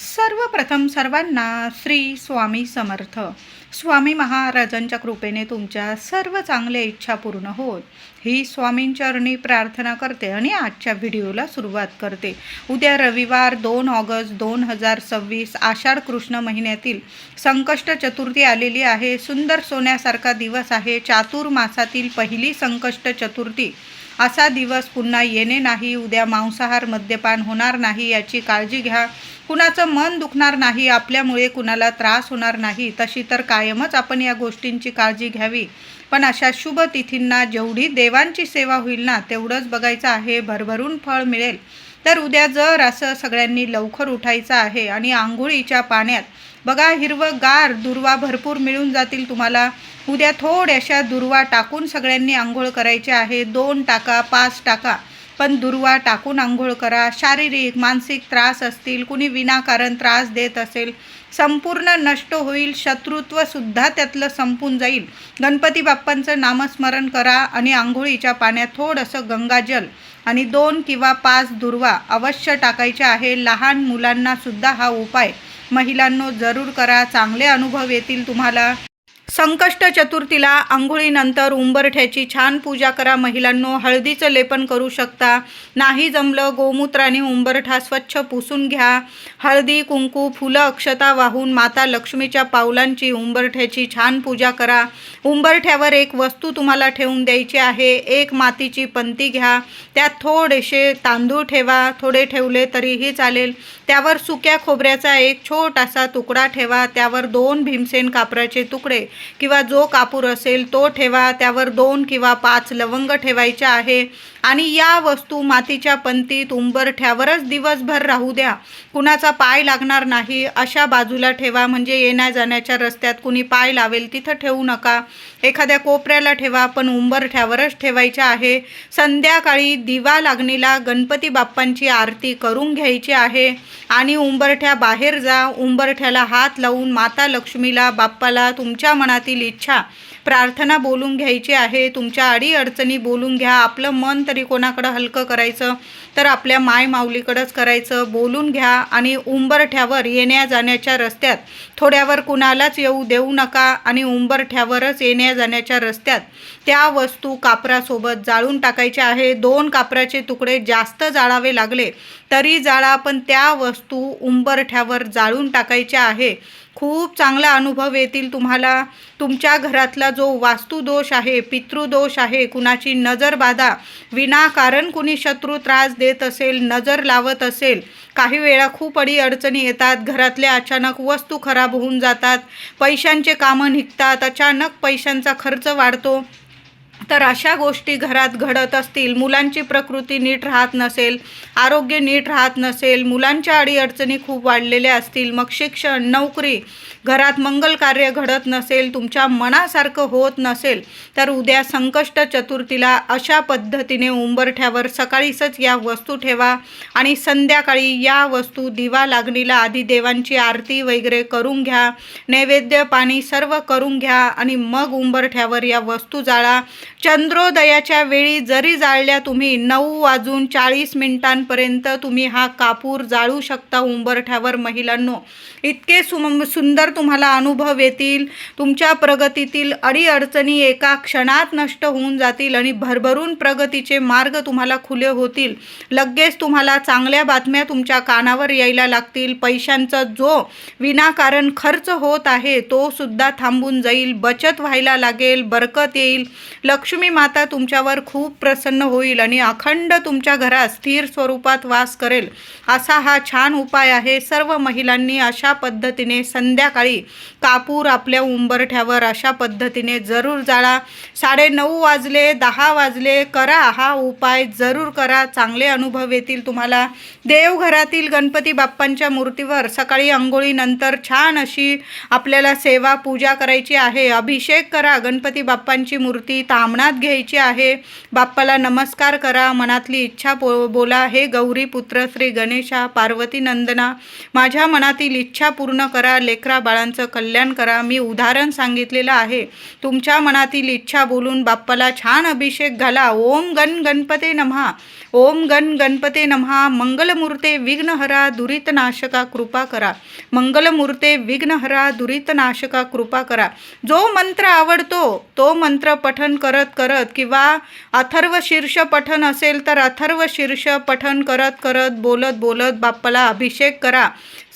सर्वप्रथम सर्वांना श्री स्वामी समर्थ. स्वामी महाराजांच्या कृपेने तुमच्या सर्व चांगल्या इच्छा पूर्ण होत ही स्वामींचरणी प्रार्थना करते आणि आजच्या व्हिडिओला सुरुवात करते. उद्या रविवार 2 ऑगस्ट 2026 आषाढ कृष्ण महिन्यातील संकष्ट चतुर्थी आलेली आहे. सुंदर सोन्यासारखा दिवस आहे. चातुर्मासातील पहिली संकष्ट चतुर्थी. असा दिवस पुन्हा येणे नाही. उद्या मांसाहार मद्यपान होणार नाही याची काळजी घ्या. कुणाचं मन दुखणार नाही, आपल्यामुळे कुणाला त्रास होणार नाही. तशी तर कायमच आपण या गोष्टींची काळजी घ्यावी, पण अशा शुभ तिथींना जेवढी देवांची सेवा होईल ना तेवढंच बघायचं आहे. भरभरून फळ मिळेल. तर उद्या जर असं सगळ्यांनी लवकर उठायचं आहे आणि आंघोळीच्या पाण्यात बघा हिरवंगार दुर्वा भरपूर मिळून जातील तुम्हाला. उद्या थोड्याशा दुर्वा टाकून सगळ्यांनी आंघोळ करायची आहे. 2 टाका 5 टाका, पण दुर्वा टाकून आंघोळ करा. शारीरिक मानसिक त्रास असतील, कुणी विनाकारण त्रास देत असेल, संपूर्ण नष्ट होईल. शत्रुत्वसुद्धा त्यातलं संपून जाईल. गणपती बाप्पांचं नामस्मरण करा आणि आंघोळीच्या पाण्यात थोडंसं गंगाजल आणि 2 किंवा 5 दुर्वा अवश्य टाकायचे आहे. लहान मुलांनासुद्धा हा उपाय महिलांनो जरूर करा. चांगले अनुभव येतील तुम्हाला. संकष्ट चतुर्थीला आंघोळीनंतर उंबरठ्याची छान पूजा करा. महिलांनो हळदीचं लेपन करू शकता. नाही जमलं गोमूत्राने उंबरठा स्वच्छ पुसून घ्या. हळदी कुंकू फुलं अक्षता वाहून माता लक्ष्मीच्या पावलांची उंबरठ्याची छान पूजा करा. उंबरठ्यावर एक वस्तू तुम्हाला ठेवून द्यायची आहे. एक मातीची पंती घ्या. त्यात थोडेसे तांदूळ ठेवा. थोडे ठेवले तरीही चालेल. त्यावर सुक्या खोबऱ्याचा एक छोटासा तुकडा ठेवा. त्यावर 2 भीमसेन कापराचे तुकडे किंवा जो कापूर असेल तो ठेवा. त्यावर 2 किंवा 5 लवंग ठेवायचे आहे आणि या वस्तू मातीच्या पंतीत उंबरठ्यावरच दिवसभर राहू द्या. कुणाचा पाय लागणार नाही अशा बाजूला ठेवा, म्हणजे येण्या जाण्याच्या रस्त्यात कुणी पाय लावेल तिथं ठेवू नका. एखाद्या कोपऱ्याला ठेवा, पण उंबरठ्यावरच ठेवायचे आहे. संध्याकाळी दिवा लागणीला गणपती बाप्पांची आरती करून घ्यायची आहे आणि उंबरठ्या बाहेर जा. उंबरठ्याला हात लावून माता लक्ष्मीला बाप्पाला तुमच्या मनातील इच्छा प्रार्थना बोलून घ्यायची आहे. तुमच्या अडीअडचणी बोलून घ्या. आपलं मन तरी कोणाकडं हलकं करायचं तर आपल्या माय माऊलीकडंच करायचं. बोलून घ्या आणि उंबरठ्यावर येण्या जाण्याच्या रस्त्यात थोड्यावर कुणालाच येऊ देऊ नका आणि उंबरठ्यावरच येण्या जाण्याच्या रस्त्यात त्या वस्तू कापरासोबत जाळून टाकायच्या आहे. 2 कापराचे तुकडे जास्त जाळावे लागले तरी जाळा, पण त्या वस्तू उंबरठ्यावर जाळून टाकायच्या आहे. खूप चांगला अनुभव येतील तुम्हाला. तुमच्या घरातला जो वास्तुदोष आहे, पितृदोष आहे, कुणाची नजर बाधा, विनाकारण कुणी शत्रू त्रास देत असेल, नजर लावत असेल, काही वेळा खूप अडचणी येतात. घरातल्या अचानक वस्तू खराब होऊन जातात, पैशांचे कामं निघतात, अचानक पैशांचा खर्च वाढतो. तर अशा गोष्टी घरात घडत असतील, मुलांची प्रकृती नीट राहत नसेल, आरोग्य नीट राहत नसेल, मुलांच्या अडीअडचणी खूप वाढलेल्या असतील, मग शिक्षण नोकरी घरात मंगल कार्य घडत नसेल, तुमच्या मनासारखं होत नसेल, तर उद्या संकष्ट चतुर्थीला अशा पद्धतीने उंबरठ्यावर सकाळीच या वस्तू ठेवा आणि संध्याकाळी या वस्तू दिवा लागणीला आधी देवांची आरती वगैरे करून घ्या. नैवेद्य पाणी सर्व करून घ्या आणि मग उंबरठ्यावर या वस्तू जाळा. चंद्रोदयाच्या वेळी जरी जाळल्या तुम्ही 9:40 तुम्ही हा कापूर जाळू शकता उंबरठ्यावर. महिलांनो इतके सुंदर तुम्हाला अनुभव येतील. तुमच्या प्रगतीतील अडीअडचणी एका क्षणात नष्ट होऊन जातील आणि भरभरून प्रगतीचे मार्ग तुम्हाला खुले होतील. लगेच तुम्हाला चांगल्या बातम्या तुमच्या कानावर यायला लागतील. पैशांचा जो विनाकारण खर्च होत आहे तो सुद्धा थांबून जाईल. बचत व्हायला लागेल, बरकत येईल. लक्ष्मी माता तुमच्यावर खूप प्रसन्न होईल आणि अखंड तुमच्या घरात स्थिर स्वरूपात वास करेल. असा हा छान उपाय आहे. सर्व महिलांनी अशा पद्धतीने संध्याकाळी कापूर आपल्या उंबरठ्यावर अशा पद्धतीने जरूर जाळा. 9:30 वाजले 10 वाजले करा हा उपाय, जरूर करा. चांगले अनुभव येतील तुम्हाला. देवघरातील गणपती बाप्पांच्या मूर्तीवर सकाळी अंघोळीनंतर छान अशी आपल्याला सेवा पूजा करायची आहे. अभिषेक करा. गणपती बाप्पांची मूर्ती ब्राह्मणात घ्यायची आहे. बाप्पाला नमस्कार करा, मनातली इच्छा बोला. हे गौरी पुत्र श्री गणेशा, पार्वती नंदना, माझ्या मनातील इच्छा पूर्ण करा, लेकरा बाळांचं कल्याण करा. मी उदाहरण सांगितलेलं आहे. तुमच्या मनातील इच्छा बोलून बाप्पाला छान अभिषेक घाला. ओम गण गणपते नमः, ओम गण गणपते नमः. मंगलमूर्ते विघ्नहरा दुरितनाशका कृपा करा, मंगलमूर्ते विघ्नहरा दुरितनाशका कृपा करा. जो मंत्र आवडतो तो मंत्र पठन करत करत किंवा अथर्व शीर्ष पठन असेल तर अथर्व शीर्ष पठन करत करत बोलत बोलत बाप्पाला अभिषेक करा.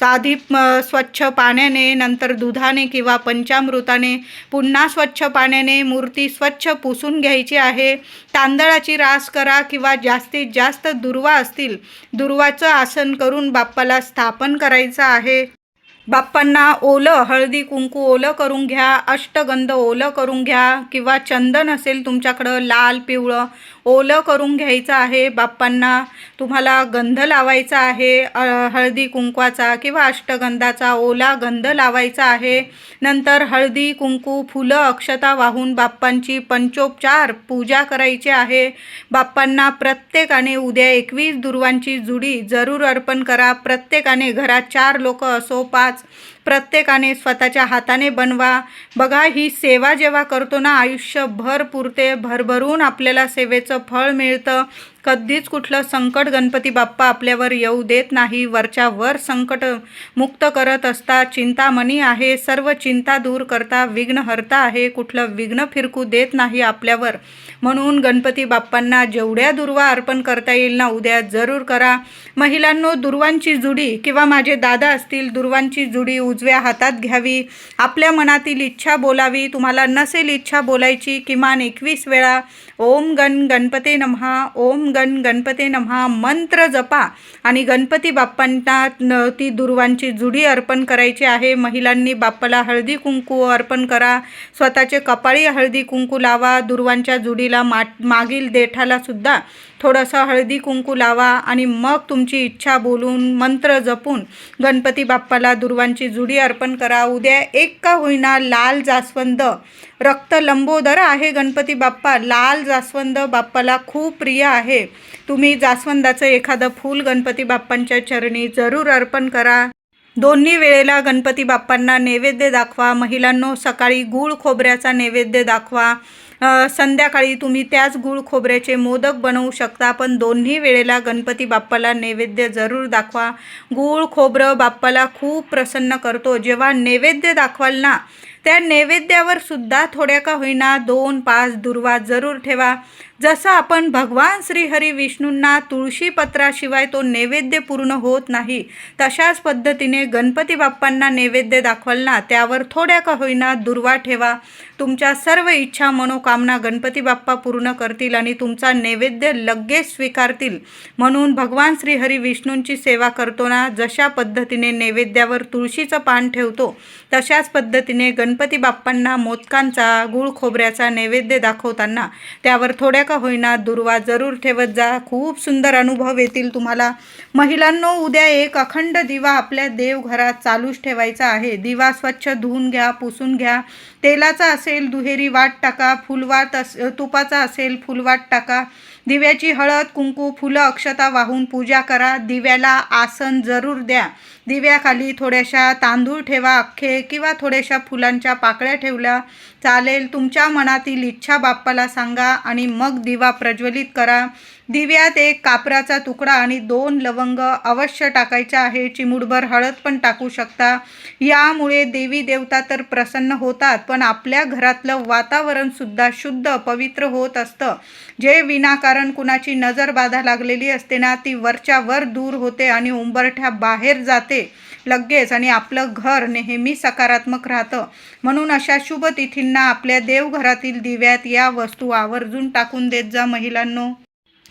आधी स्वच्छ पाण्याने, नंतर दुधाने किंवा पंचामृताने, पुन्हा स्वच्छ पाण्याने मूर्ती स्वच्छ पुसून घ्यायची आहे. तांदळाची रास करा किंवा जास्तीत जास्त दुर्वा असतील, दुर्वाचं आसन करून बाप्पाला स्थापन करायचं आहे. बाप्पांना ओलं हळदी कुंकू ओलं करून घ्या, अष्टगंध ओलं करून घ्या किंवा चंदन असेल तुमच्याकडं लाल पिवळं ओलं करून घ्यायचं आहे. बाप्पांना तुम्हाला गंध लावायचा आहे, हळदी कुंकवाचा किंवा अष्टगंधाचा ओला गंध लावायचा आहे. नंतर हळदी कुंकू फुलं अक्षता वाहून बाप्पांची पंचोपचार पूजा करायची आहे. बाप्पांना प्रत्येकाने उद्या 21 दुर्वांची जुडी जरूर अर्पण करा. प्रत्येकाने घरात 4 लोक असो 5, प्रत्येकाने स्वतःच्या हाताने बनवा. बघा, ही सेवा जेव्हा करतो ना आयुष्यभर पुरते, भरभरून आपल्याला सेवेचं फळ मिळतं. कधीच कुठलं संकट गणपती बाप्पा आपल्यावर येऊ देत नाही. वरच्या वर संकट मुक्त करत असतात. चिंतामणी आहे, सर्व चिंता दूर करता, विघ्नहर्ता आहे, कुठलं विघ्न फिरकू देत नाही आपल्यावर. म्हणून गणपती बाप्पांना जेवढ्या दुर्वा अर्पण करता येईल ना उद्या जरूर करा. महिलांनो, दुर्वांची जुडी किंवा माझे दादा असतील, दुर्वांची जुडी उजव्या हातात घ्यावी. आपल्या मनातील इच्छा बोलावी. तुम्हाला नसेल इच्छा बोलायची, किमान 21 वेळा ओम गण गणपते नमः, ओम गण गणपते नमः मंत्र जपा आणि गणपती बाप्पांना ती दुर्वांची जुडी अर्पण करायची आहे. महिलांनी बाप्पाला हळदी कुंकू अर्पण करा. स्वतःचे कपाळी हळदी कुंकू लावा. दुर्वांच्या जुडीला मागील देठाला सुद्धा थोडंसं हळदी कुंकू लावा आणि मग तुमची इच्छा बोलून मंत्र जपून गणपती बाप्पाला दुर्वांची जुडी अर्पण करा. उद्या एक का होईना लाल जास्वंद, रक्त लंबोदर आहे गणपती बाप्पा. लाल जास्वंद बाप्पाला खूप प्रिय आहे. तुम्ही जास्वंदाचं एखादं फूल गणपती बाप्पांच्या चरणी जरूर अर्पण करा. दोन्ही वेळेला गणपती बाप्पांना नैवेद्य दाखवा. महिलांनो, सकाळी गूळ खोबऱ्याचा नैवेद्य दाखवा. संध्याकाळी तुम्ही त्याच गूळ खोबऱ्याचे मोदक बनवू शकता, पण दोन्ही वेळेला गणपती बाप्पाला नैवेद्य जरूर दाखवा. गूळ खोबरं बाप्पाला खूप प्रसन्न करतो. जेव्हा नैवेद्य दाखवाल ना, त्या नैवेद्यावर सुद्धा थोड्या का होईना 2-5 दुर्वा जरूर ठेवा. जसं आपण भगवान श्रीहरी विष्णूंना तुळशीपत्राशिवाय तो नैवेद्य पूर्ण होत नाही, तशाच पद्धतीने गणपती बाप्पांना नैवेद्य दाखवाल ना, त्यावर थोड्या का होईना दुर्वा ठेवा. तुमच्या सर्व इच्छा मनोकामना गणपती बाप्पा पूर्ण करतील आणि तुमचा नैवेद्य लगेच स्वीकारतील. म्हणून भगवान श्रीहरी विष्णूंची सेवा करतो ना, जशा पद्धतीने नैवेद्यावर तुळशीचं पान ठेवतो, तशाच पद्धतीने गणपती बाप्पांना मोदकांचा गूळ खोबऱ्याचा नैवेद्य दाखवताना त्यावर थोड्या का होईना दुर्वा जरूर ठेवत जा. खूप सुंदर अनुभव येतील तुम्हाला. महिलांनो, उद्या एक अखंड दिवा आपल्या देवघरात चालूच ठेवायचा आहे. दिवा स्वच्छ धुवून घ्या, पुसून घ्या. तेलाचा असेल दुहेरी वाट टाका, फुलवात तुपाचा असेल फुलवात टाका. दिव्याची हळद कुंकू फुलं अक्षता वाहून पूजा करा. दिव्याला आसन जरूर द्या. दिव्याखाली थोड्याशा तांदूळ ठेवा अख्खे किंवा थोड्याशा फुलांच्या पाकळ्या ठेवल्या चालेल. तुमच्या मनातील इच्छा बाप्पाला सांगा आणि मग दिवा प्रज्वलित करा. दिव्यात एक कापराचा तुकडा आणि 2 लवंग अवश्य टाकायच्या आहे. चिमूटभर हळद पण टाकू शकता. यामुळे देवी देवता तर प्रसन्न होतात, पण आपल्या घरातलं वातावरण सुद्धा शुद्ध पवित्र होत असतं. जे विनाकारण कुणाची नजर बाधा लागलेली असते ना, ती वरच्या वर दूर होते आणि उंबरठ्या बाहेर जाते लगेच आणि आपलं घर नेहमी सकारात्मक राहतं. म्हणून अशा शुभ तिथींना आपल्या देवघरातील दिव्यात या वस्तू आवर्जून टाकून देत जा महिलांनो.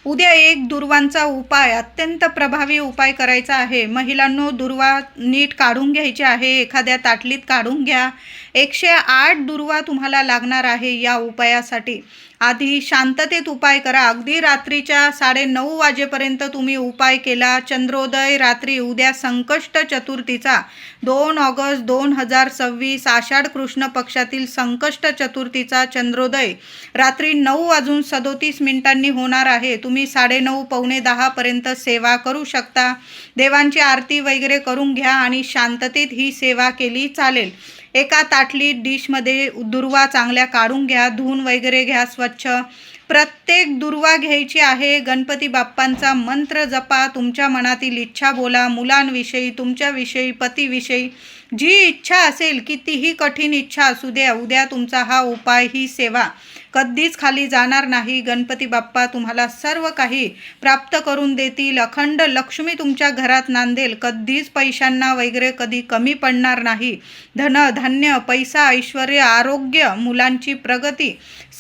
उद्या एक दुर्वांचा उपाय, अत्यंत प्रभावी उपाय करायचा आहे. महिलांनो, दुर्वा नीट काढून घ्यायची आहे. एखाद्या ताटलीत काढून घ्या. 108 दुर्वा तुम्हाला लागणार आहे या उपायासाठी. आधी शांततेत उपाय करा. अगदी रात्रीच्या 9:30 वाजेपर्यंत तुम्ही उपाय केला. चंद्रोदय रात्री उद्या संकष्ट चतुर्थीचा 2 ऑगस्ट 2026 आषाढ कृष्ण पक्षातील संकष्ट चतुर्थीचा चंद्रोदय रात्री 9:37 होणार आहे. तुम्ही 9:30 पावणे 10 पर्यंत सेवा करू शकता. देवांची आरती वगैरे करून घ्या आणि शांततेत ही सेवा केली चालेल. एका ताटलीत डिशमध्ये दुर्वा चांगल्या काढून घ्या, धुवून वगैरे घ्या स्वच्छ. प्रत्येक दुर्वा घ्यायची आहे. गणपती बाप्पांचा मंत्र जपा. तुमच्या मनातील इच्छा बोला. मुलांविषयी, तुमच्याविषयी, पतीविषयी जी इच्छा असेल, कितीही कठीण इच्छा असू द्या, उद्या तुमचा हा उपाय, ही सेवा कधीच खाली जाणार नाही. गणपती बाप्पा तुम्हाला सर्व काही प्राप्त करून देतील. अखंड लक्ष्मी तुमच्या घरात नांदेल. कधीच पैशांना वगैरे कधी कमी पडणार नाही. धन, धान्य, पैसा, ऐश्वर, आरोग्य, मुलांची प्रगती,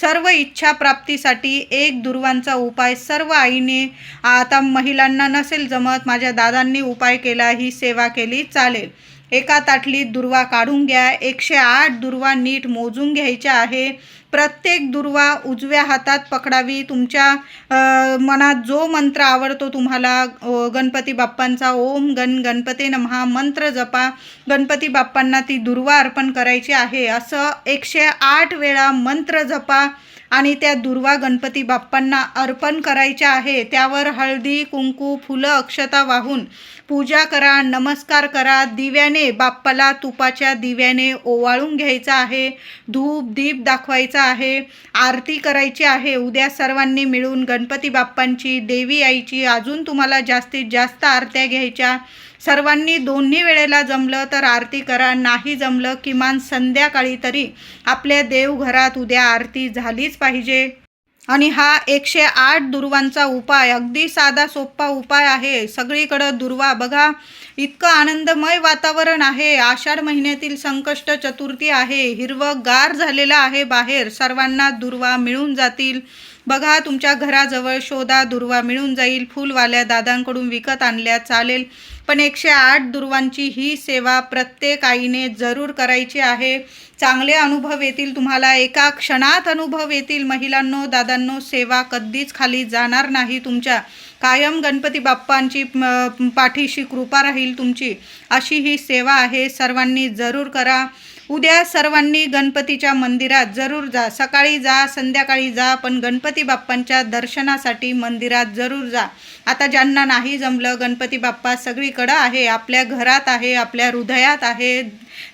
सर्व इच्छा प्राप्तीसाठी एक दुर्वांचा उपाय सर्व आईने, आता महिलांना नसेल जमत, माझ्या दादांनी उपाय केला, ही सेवा केली चालेल. एका ताटलीत दुर्वा काढून घ्या. 108 दुर्वा नीट मोजून घ्यायच्या आहे. प्रत्येक दुर्वा उजव्या हातात पकडावी. तुमच्या मनात जो मंत्र आवडतो तुम्हाला, गणपती बाप्पांचा ओम गण गणपते नमः मंत्र जपा. गणपती बाप्पांना ती दुर्वा अर्पण करायची आहे. असं 108 वेळा मंत्र जपा आणि त्या दुर्वा गणपती बाप्पांना अर्पण करायच्या आहे. त्यावर हळदी, कुंकू, फुलं, अक्षता वाहून पूजा करा, नमस्कार करा. दिव्याने बाप्पाला तुपाच्या दिव्याने ओवाळून घ्यायचा आहे. धूप दीप दाखवायचा आहे. आरती करायची आहे. उद्या सर्वांनी मिळून गणपती बाप्पांची, देवी आईची, अजून तुम्हाला जास्तीत जास्त आरत्या घ्यायच्या. सर्वांनी दोन्ही वेळेला जमलं तर आरती करा, नाही जमलं किमान संध्याकाळी तरी आपल्या देवघरात उद्या आरती झालीच पाहिजे. आणि हा 108 दुर्वांचा उपाय अगदी साधा सोपा उपाय आहे. सगळीकडं दुर्वा बघा, इतकं आनंदमय वातावरण आहे. आषाढ महिन्यातील संकष्ट चतुर्थी आहे. हिरवंगार झालेलं आहे बाहेर. सर्वांना दुर्वा मिळून जातील. बघा, तुमच्या घराजवळ शोधा, दुर्वा मिळून जाईल. फुलवाल्या दादांकडून विकत आणल्या चालेल, पण 108 दुर्वांची ही सेवा प्रत्येक आईने जरूर करायची आहे. चांगले अनुभव येतील तुम्हाला. एका क्षणात अनुभव येतील. महिलांनो, दादांनो, सेवा कधीच खाली जाणार नाही तुमच्या. कायम गणपती बाप्पांची पाठीशी कृपा राहील तुमची. अशी ही सेवा आहे. सर्वांनी जरूर करा. उद्या सर्वांनी गणपतीच्या मंदिरात जरूर जा. सकाळी जा, संध्याकाळी जा, पण गणपती बाप्पांच्या दर्शनासाठी मंदिरात जरूर जा. आता ज्यांना नाही जमलं, गणपती बाप्पा सगळीकडं आहे, आपल्या घरात आहे, आपल्या हृदयात आहे,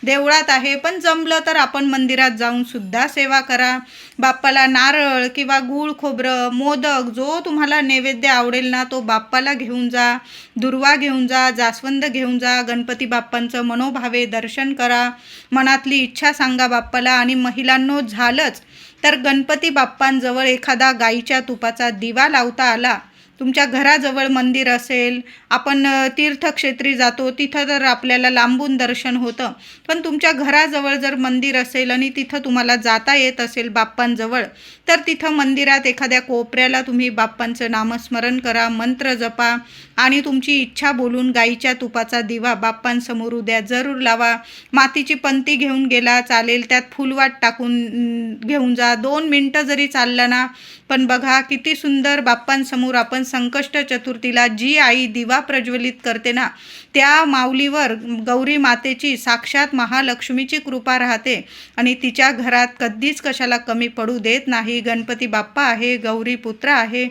देवळात आहे, पण जमलं तर आपण मंदिरात जाऊन सुद्धा सेवा करा. बाप्पाला नारळ किंवा गूळ खोबरं, मोदक, जो तुम्हाला नैवेद्य आवडेल ना, तो बाप्पाला घेऊन जा. दुर्वा घेऊन जा, जास्वंद घेऊन जा. गणपती बाप्पांचं मनोभावे दर्शन करा. मनातली इच्छा सांगा बाप्पाला. आणि महिलांनो, झालंच तर गणपती बाप्पांजवळ एखादा गाईच्या तुपाचा दिवा लावता आला. तुमच्या घराजवळ मंदिर असेल, आपण तीर्थक्षेत्री जातो, तिथं तर आपल्याला लांबून दर्शन होतं, पण तुमच्या घराजवळ जर मंदिर असेल आणि तिथं तुम्हाला जाता येत असेल बाप्पांजवळ, तर तिथं मंदिरात एखाद्या कोपऱ्याला तुम्ही बाप्पांचं नामस्मरण करा, मंत्र जपा आणि तुमची इच्छा बोलून गाईच्या तुपाचा दिवा बाप्पांसमोर उद्या जरूर लावा. मातीची पंती घेऊन गेला चालेल, त्यात फुलवाट टाकून घेऊन जा. 2 मिनटं जरी चालला ना, पण बघा किती सुंदर बाप्पांसमोर आपण संकष्ट चतुर्थीला जी आई दिवा प्रज्वलित करते ना, त्या माऊलीवर गौरी मातेची, साक्षात महालक्ष्मीची कृपा राहते आणि तिच्या घरात कधीच कशाला कमी पडू देत नाही. गणपती बाप्पा आहे, गौरी पुत्र आहे.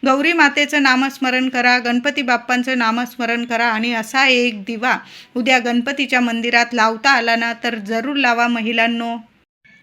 गौरी मातेचं नामस्मरण करा, गणपती बाप्पांचं नामस्मरण करा आणि असा एक दिवा उद्या गणपतीच्या मंदिरात लावता आला ना, तर जरूर लावा महिलांनो.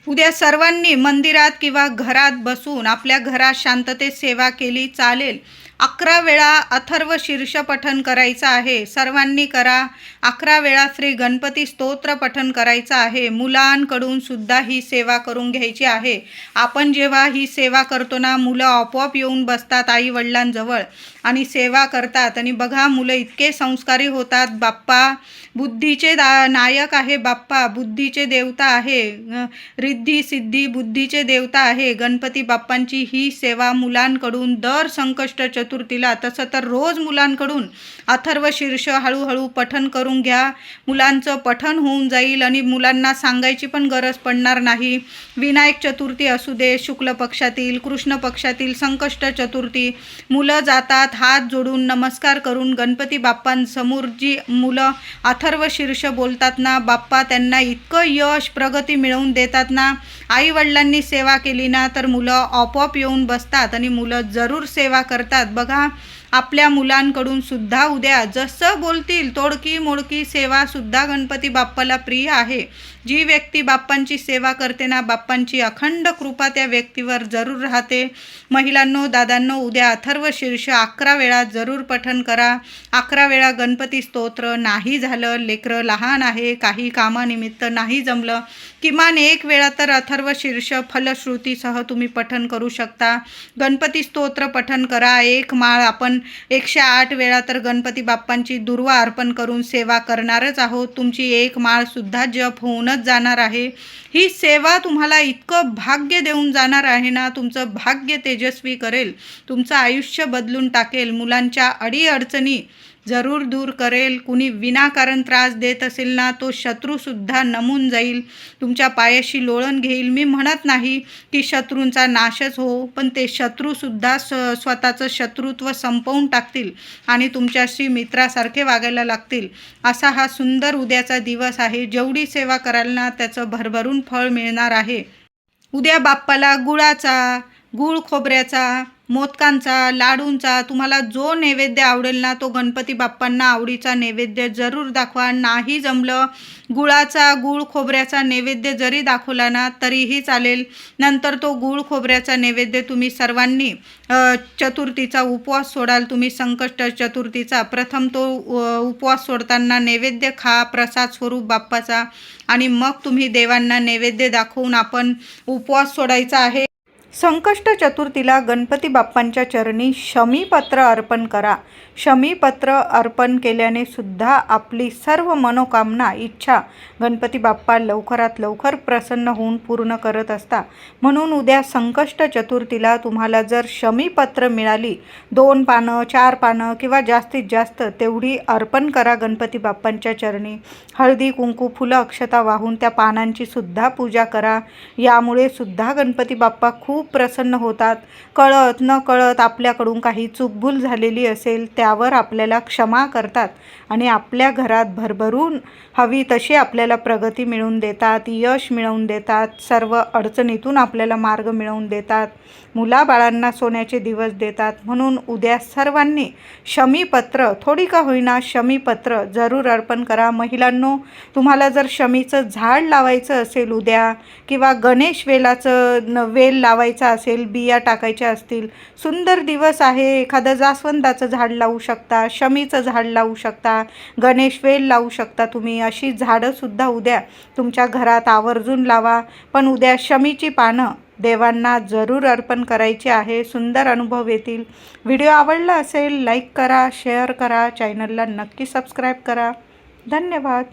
उद्या सर्वांनी मंदिरात किंवा घरात बसून आपल्या घरात शांततेत सेवा केली चालेल. 11 वेळा अथर्व शीर्ष पठण करायचं आहे. सर्वांनी करा. 11 वेळा श्री गणपती स्तोत्र पठण करायचं आहे. मुलांकडून सुद्धा ही सेवा करून घ्यायची आहे. आपण जेव्हा ही सेवा करतो ना, मुलं आपोआप येऊन बसतात आई वडिलांजवळ आणि सेवा करतात. आणि बघा, मुलं इतके संस्कारी होतात. बाप्पा बुद्धीचे नायक आहे. बाप्पा बुद्धीचे देवता आहे. रिद्धी सिद्धी बुद्धीचे देवता आहे. गणपती बाप्पांची ही सेवा मुलांकडून दर संकष्ट चतुर्थीला. तसं तर रोज मुलांकडून अथर्व शीर्ष हळूहळू पठण करून घ्या. मुलांचं पठण होऊन जाईल आणि मुलांना सांगायची पण गरज पडणार नाही. विनायक चतुर्थी असू दे, शुक्ल पक्षातील, कृष्ण पक्षातील, संकष्ट चतुर्थी, मुलं जातात हात जोडून नमस्कार करून गणपती बाप्पांसमोर. जी मुलं अथर्व शीर्ष बोलतात ना, बाप्पा त्यांना इतकं यश प्रगती मिळवून देतात ना. आईवडिलांनी सेवा केली ना तर मुलं आपोआप येऊन बसतात आणि मुलं जरूर सेवा करतात. बघा, आपल्या मुलांकडून सुद्धा उद्या जसं बोलतील तोडकी मोडकी सेवा सुद्धा गणपती बाप्पाला प्रिय आहे. जी व्यक्ती बाप्पांची सेवा करते ना, बाप्पांची अखंड कृपा त्या व्यक्तीवर जरूर राहते. महिलांनो, दादांनो, उद्या अथर्व शीर्ष 11 वेळा जरूर पठण करा. 11 वेळा गणपती स्तोत्र. नाही झालं, लेकरं लहान आहे, काही कामानिमित्त नाही जमलं, किमान 1 वेळा तर अथर्व शीर्ष फलश्रुतीसह तुम्ही पठण करू शकता. गणपती स्तोत्र पठण करा. 1 माळ आपण 108 वेळा तर गणपती बाप्पांची दुर्वा अर्पण करून सेवा करणारच आहोत. तुमची 1 माळ सुद्धा जप होऊनच जाणार आहे. ही सेवा तुम्हाला इतकं भाग्य देऊन जाणार आहे ना, तुमचं भाग्य तेजस्वी करेल, तुमचं आयुष्य बदलून टाकेल, मुलांच्या अडीअडचणी जरूर दूर करेल. कुणी विनाकारण त्रास देत असेल ना, तो शत्रूसुद्धा नमून जाईल, तुमच्या पायाशी लोळण घेईल. मी म्हणत नाही की शत्रूंचा नाशच हो, पण ते शत्रूसुद्धा स्वतःचं शत्रुत्व संपवून टाकतील आणि तुमच्याशी मित्रासारखे वागायला लागतील. असा हा सुंदर उद्याचा दिवस आहे. जेवढी सेवा कराल ना, त्याचं भरभरून फळ मिळणार आहे. उद्या बाप्पाला गुळाचा, गूळ खोबऱ्याचा, मोदकांचा, लाडूंचा, तुम्हाला जो नैवेद्य आवडेल ना, तो गणपती बाप्पांना आवडीचा नैवेद्य जरूर दाखवा. नाही जमलं, गुळाचा, गूळ खोबऱ्याचा नैवेद्य जरी दाखवला ना तरीही चालेल. नंतर तो गूळ खोबऱ्याचा नैवेद्य तुम्ही सर्वांनी चतुर्थीचा उपवास सोडाल तुम्ही, संकष्ट चतुर्थीचा. प्रथम तो उपवास सोडताना नैवेद्य खा प्रसाद स्वरूप बाप्पाचा, आणि मग तुम्ही देवांना नैवेद्य दाखवून आपण उपवास सोडायचा आहे. संकष्ट चतुर्थीला गणपती बाप्पांच्या चरणी शमीपत्र अर्पण करा. शमीपत्र अर्पण केल्याने सुद्धा आपली सर्व मनोकामना, इच्छा गणपती बाप्पा लवकरात लवकर प्रसन्न होऊन पूर्ण करत असता. म्हणून उद्या संकष्ट चतुर्थीला तुम्हाला जर शमीपत्र मिळाली, 2 पानं, 4 पानं किंवा जास्तीत जास्त तेवढी अर्पण करा गणपती बाप्पांच्या चरणी. हळदी, कुंकू, फुलं, अक्षता वाहून त्या पानांची सुद्धा पूजा करा. यामुळे सुद्धा गणपती बाप्पा खूप प्रसन्न होतात. कळत न कळत आपल्याकडून काही चूकभूल झालेली असेल त्यावर आपल्याला क्षमा करतात आणि आपल्या घरात भरभरून हवी तशी आपल्याला प्रगती मिळवून देतात, यश मिळवून देतात, सर्व अडचणीतून आपल्याला मार्ग मिळवून देतात, मुलाबाळांना सोन्याचे दिवस देतात. म्हणून उद्या सर्वांनी शमीपत्र, थोडी का होईना शमीपत्र जरूर अर्पण करा. महिलांनो, तुम्हाला जर शमीचं झाड लावायचं असेल उद्या, किंवा गणेश वेलाचं वेल लावायचा असेल, बिया टाकायच्या असतील, सुंदर दिवस आहे. एखादं जास्वंदाचं झाड लावू शकता, शमीचं झाड लावू शकता, गणेश वेल लावू शकता तुम्ही. अशी झाडंसुद्धा उद्या तुमच्या घरात आवर्जून लावा. पण उद्या शमीची पानं देवांना जरूर अर्पण करायची आहे. सुंदर अनुभव येतील. व्हिडिओ आवडला असेल लाईक करा, शेअर करा, चॅनलला नक्की सबस्क्राईब करा. धन्यवाद.